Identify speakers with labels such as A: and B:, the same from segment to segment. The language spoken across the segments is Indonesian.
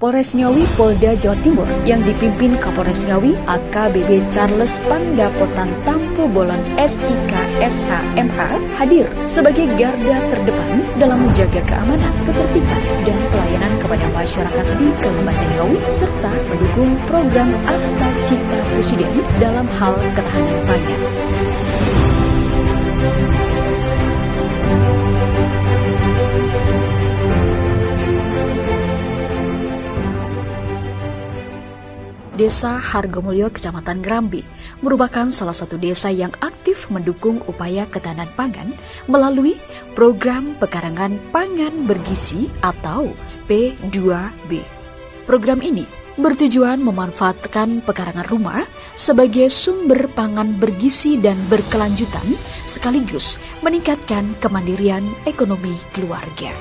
A: Polres Ngawi Polda Jawa Timur yang dipimpin Kapolres Ngawi AKBP Charles Pandapotan Tampu Bolon SIK SHMH hadir sebagai garda terdepan dalam menjaga keamanan, ketertiban, dan pelayanan kepada masyarakat di Kabupaten Ngawi serta mendukung program Asta Cita Presiden dalam hal ketahanan pangan. Desa Hargomulyo, Kecamatan Ngrambi, merupakan salah satu desa yang aktif mendukung upaya ketahanan pangan melalui program Pekarangan Pangan Bergizi atau P2B. Program ini bertujuan memanfaatkan pekarangan rumah sebagai sumber pangan bergizi dan berkelanjutan, sekaligus meningkatkan kemandirian ekonomi keluarga.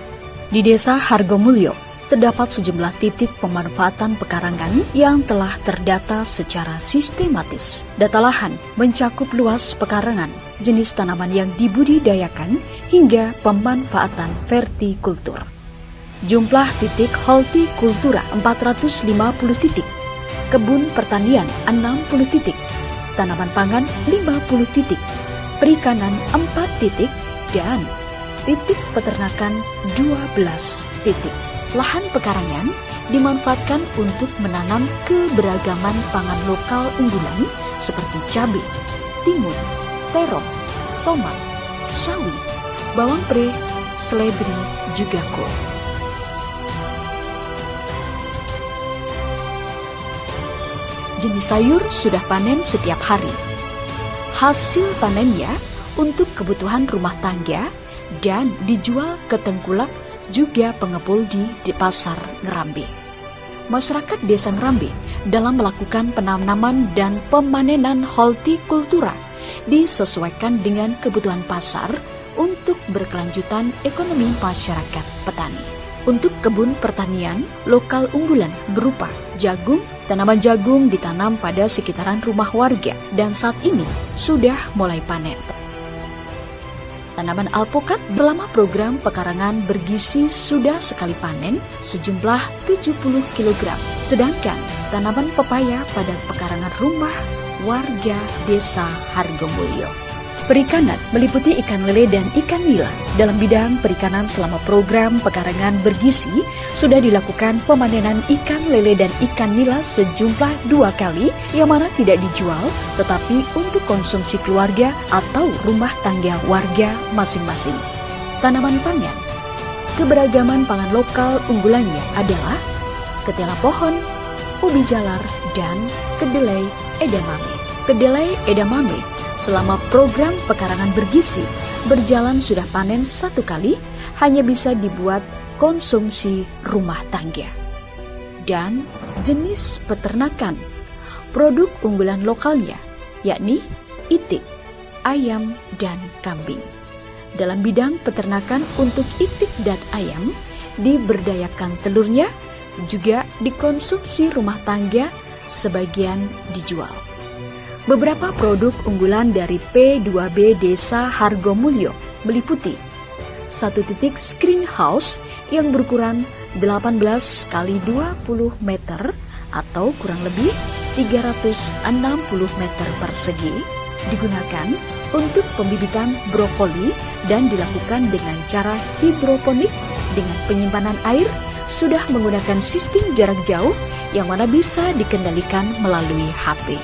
A: Di Desa Hargomulyo, terdapat sejumlah titik pemanfaatan pekarangan yang telah terdata secara sistematis. Data lahan mencakup luas pekarangan, jenis tanaman yang dibudidayakan, hingga pemanfaatan vertikultur. Jumlah titik hortikultura 450 titik, kebun pertanian 60 titik, tanaman pangan 50 titik, perikanan 4 titik, dan titik peternakan 12 titik. Lahan pekarangan dimanfaatkan untuk menanam keberagaman pangan lokal unggulan seperti cabai, timun, terong, tomat, sawi, bawang pre, seledri, juga kol. Jenis sayur sudah panen setiap hari. Hasil panennya untuk kebutuhan rumah tangga dan dijual ke tengkulak juga pengepul di pasar Ngrambi. Masyarakat Desa Ngrambi dalam melakukan penanaman dan pemanenan hortikultura disesuaikan dengan kebutuhan pasar untuk berkelanjutan ekonomi masyarakat petani. Untuk kebun pertanian lokal unggulan berupa jagung, tanaman jagung ditanam pada sekitaran rumah warga dan saat ini sudah mulai panen. Tanaman alpukat selama program pekarangan bergizi sudah sekali panen sejumlah 70 kg. Sedangkan tanaman pepaya pada pekarangan rumah warga Desa Hargomulyo. Perikanan meliputi ikan lele dan ikan nila. Dalam bidang perikanan selama program pekarangan bergizi sudah dilakukan pemanenan ikan lele dan ikan nila sejumlah 2 kali yang mana tidak dijual tetapi untuk konsumsi keluarga atau rumah tangga warga masing-masing. Tanaman pangan. Keberagaman pangan lokal unggulannya adalah ketela pohon, ubi jalar, dan kedelai edamame. Kedelai edamame selama program pekarangan bergizi berjalan sudah panen 1 kali, hanya bisa dibuat konsumsi rumah tangga. Dan jenis peternakan, produk unggulan lokalnya yakni itik, ayam, dan kambing. Dalam bidang peternakan untuk itik dan ayam, diberdayakan telurnya, juga dikonsumsi rumah tangga, sebagian dijual. Beberapa produk unggulan dari P2B Desa Hargomulyo meliputi 1 titik screenhouse yang berukuran 18 x 20 meter atau kurang lebih 360 meter persegi, digunakan untuk pembibitan brokoli dan dilakukan dengan cara hidroponik dengan penyimpanan air, sudah menggunakan sistem jarak jauh yang mana bisa dikendalikan melalui HP.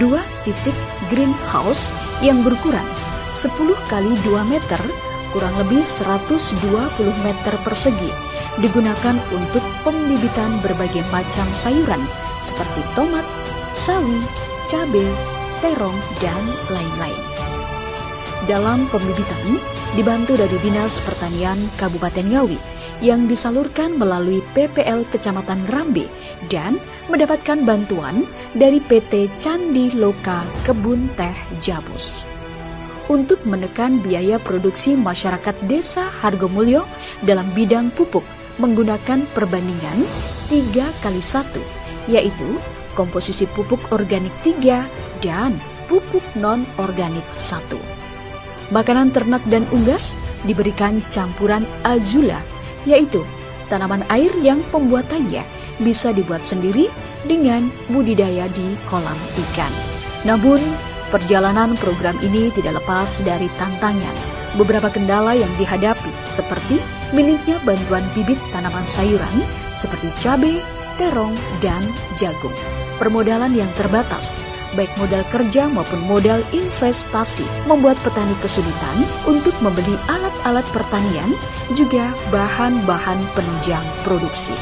A: 2 titik greenhouse yang berukuran 10 x 2 meter kurang lebih 120 meter persegi digunakan untuk pembibitan berbagai macam sayuran seperti tomat, sawi, cabai, terong, dan lain-lain. Dalam pembibitan dibantu dari Dinas Pertanian Kabupaten Ngawi yang disalurkan melalui PPL Kecamatan Ngrambi dan mendapatkan bantuan dari PT Candi Loka Kebun Teh Jabus. Untuk menekan biaya produksi masyarakat Desa Hargomulyo dalam bidang pupuk menggunakan perbandingan 3x1, yaitu komposisi pupuk organik 3 dan pupuk non-organik 1. Makanan ternak dan unggas diberikan campuran azula, yaitu tanaman air yang pembuatannya bisa dibuat sendiri dengan budidaya di kolam ikan. Namun, perjalanan program ini tidak lepas dari tantangan. Beberapa kendala yang dihadapi seperti minimnya bantuan bibit tanaman sayuran seperti cabai, terong, dan jagung. Permodalan yang terbatas, baik modal kerja maupun modal investasi, membuat petani kesulitan untuk membeli alat-alat pertanian, juga bahan-bahan penunjang produksi.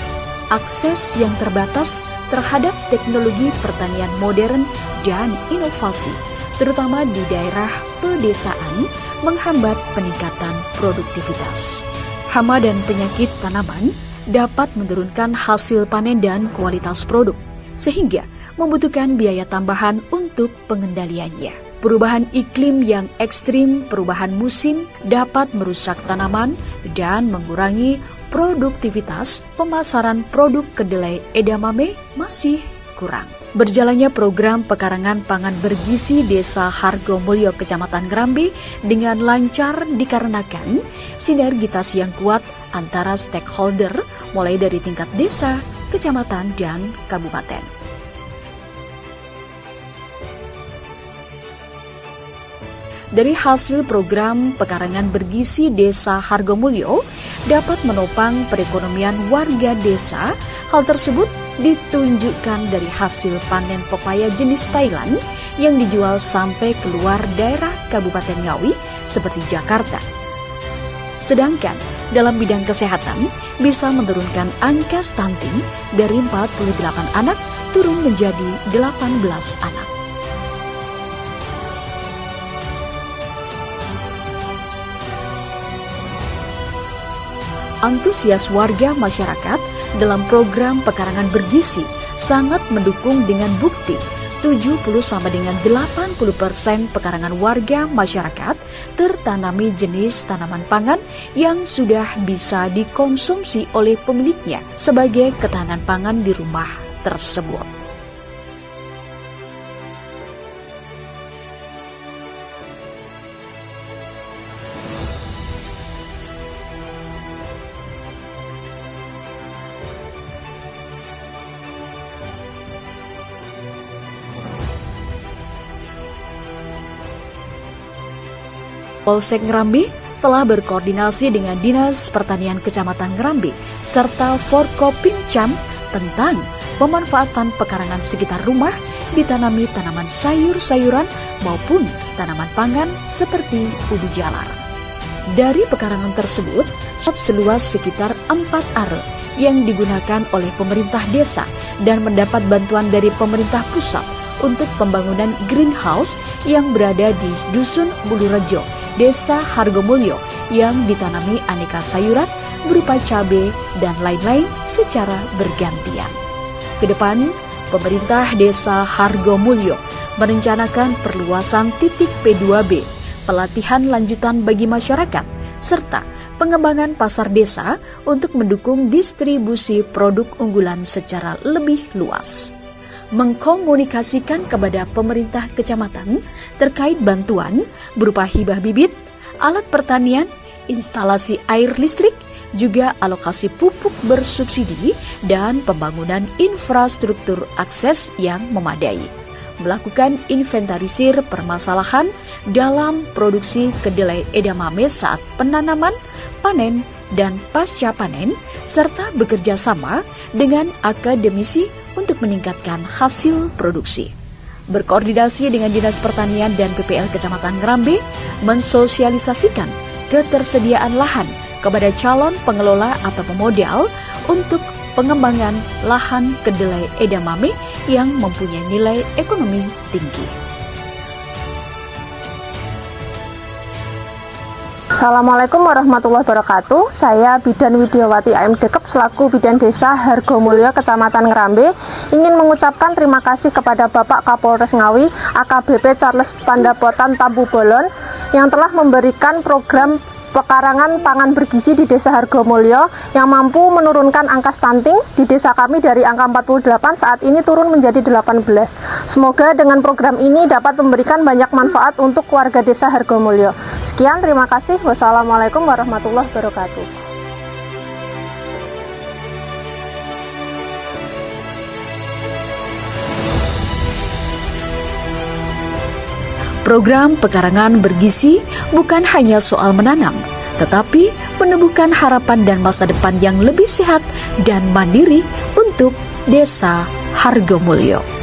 A: Akses yang terbatas terhadap teknologi pertanian modern dan inovasi, terutama di daerah pedesaan, menghambat peningkatan produktivitas. Hama dan penyakit tanaman dapat menurunkan hasil panen dan kualitas produk, sehingga membutuhkan biaya tambahan untuk pengendaliannya. Perubahan iklim yang ekstrim, perubahan musim dapat merusak tanaman dan mengurangi produktivitas. Pemasaran produk kedelai edamame masih kurang. Berjalannya program pekarangan pangan bergizi Desa Hargomulyo, Kecamatan Ngrambe dengan lancar dikarenakan sinergitas yang kuat antara stakeholder mulai dari tingkat desa, kecamatan, dan kabupaten. Dari hasil program pekarangan bergizi Desa Hargomulyo dapat menopang perekonomian warga desa. Hal tersebut ditunjukkan dari hasil panen pepaya jenis Thailand yang dijual sampai keluar daerah Kabupaten Ngawi seperti Jakarta. Sedangkan dalam bidang kesehatan bisa menurunkan angka stunting dari 48 anak turun menjadi 18 anak. Antusias warga masyarakat dalam program pekarangan bergizi sangat mendukung dengan bukti 70-80% pekarangan warga masyarakat tertanami jenis tanaman pangan yang sudah bisa dikonsumsi oleh pemiliknya sebagai ketahanan pangan di rumah tersebut. Polsek Ngrambe telah berkoordinasi dengan Dinas Pertanian Kecamatan Ngrambe serta Forkopimcam tentang pemanfaatan pekarangan sekitar rumah ditanami tanaman sayur-sayuran maupun tanaman pangan seperti ubi jalar. Dari pekarangan tersebut, seluas sekitar 4 are yang digunakan oleh pemerintah desa dan mendapat bantuan dari pemerintah pusat untuk pembangunan greenhouse yang berada di Dusun Bulurejo, Desa Hargomulyo, yang ditanami aneka sayuran berupa cabai dan lain-lain secara bergantian. Kedepan, pemerintah Desa Hargomulyo merencanakan perluasan titik P2B, pelatihan lanjutan bagi masyarakat, serta pengembangan pasar desa untuk mendukung distribusi produk unggulan secara lebih luas. Mengkomunikasikan kepada pemerintah kecamatan terkait bantuan berupa hibah bibit, alat pertanian, instalasi air listrik, juga alokasi pupuk bersubsidi dan pembangunan infrastruktur akses yang memadai. Melakukan inventarisir permasalahan dalam produksi kedelai edamame saat penanaman, panen, dan pasca panen, serta bekerja sama dengan akademisi untuk meningkatkan hasil produksi. Berkoordinasi dengan Dinas Pertanian dan PPL Kecamatan Ngrambe, mensosialisasikan ketersediaan lahan kepada calon pengelola atau pemodal untuk pengembangan lahan kedelai edamame yang mempunyai nilai ekonomi tinggi.
B: Assalamualaikum warahmatullahi wabarakatuh. Saya Bidan Widiawati AM Dekep selaku Bidan Desa Hargomulyo, Kecamatan Ngrambe, ingin mengucapkan terima kasih kepada Bapak Kapolres Ngawi AKBP Charles Pandapotan Tampu Bolon yang telah memberikan program pekarangan pangan bergizi di Desa Hargomulyo yang mampu menurunkan angka stunting di desa kami dari angka 48 saat ini turun menjadi 18. Semoga dengan program ini dapat memberikan banyak manfaat untuk warga Desa Hargomulyo. Sekian, terima kasih. Wassalamualaikum warahmatullahi wabarakatuh.
A: Program pekarangan bergizi bukan hanya soal menanam, tetapi menumbuhkan harapan dan masa depan yang lebih sehat dan mandiri untuk Desa Hargomulyo.